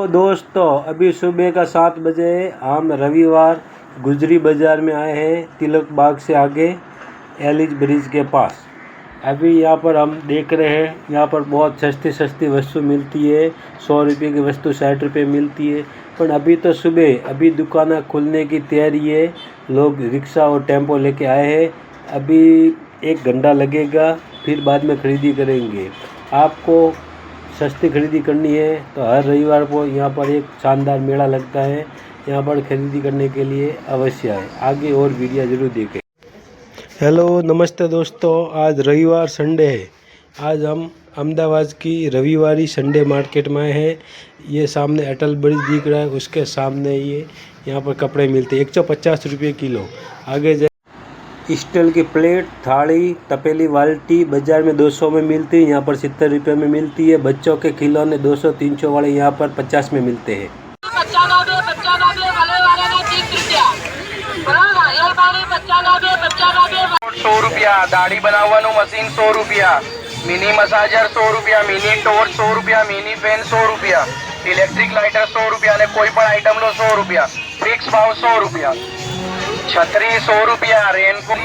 तो दोस्तों अभी सुबह का 7 बजे हम रविवार गुजरी बाज़ार में आए हैं, तिलक बाग से आगे एलिज ब्रिज के पास। अभी यहाँ पर हम देख रहे हैं, यहाँ पर बहुत सस्ती वस्तु मिलती है। 100 रुपये की वस्तु 60 रुपये मिलती है। पर अभी तो सुबह अभी दुकानें खुलने की तैयारी है। लोग रिक्शा और टेम्पो लेके आए हैं। अभी 1 घंटा लगेगा, फिर बाद में खरीदी करेंगे। आपको सस्ती खरीदी करनी है तो हर रविवार को यहाँ पर एक शानदार मेला लगता है। यहाँ पर खरीदी करने के लिए अवश्य आए। आगे और वीडियो ज़रूर देखें। हेलो नमस्ते दोस्तों, आज रविवार संडे है। आज हम अहमदाबाद की रविवारी संडे मार्केट में आए हैं। ये सामने अटल ब्रिज दिख रहा है, उसके सामने ये यहाँ पर कपड़े मिलते हैं 150 रुपये किलो। आगे स्टील की प्लेट, थाली, तपेली, बाल्टी बाज़ार में 200 में मिलती है, यहाँ पर 70 रुपये में मिलती है। बच्चों के खिलौने 200-300 वाले यहाँ पर 50 में मिलते हैं। 100 रुपया, दाढ़ी बनावવાનું मशीन 100 रुपया, मिनी मसाजर 100 रुपया, मिनी टॉर्च 100 रुपया, मिनी फैन 100 रुपया, इलेक्ट्रिक लाइटर 100 रुपया ने कोई पण आइटम लो 100 रुपया, फिक्स भाव 100 रुपया, छतरी 100 रुपया, रेनकोट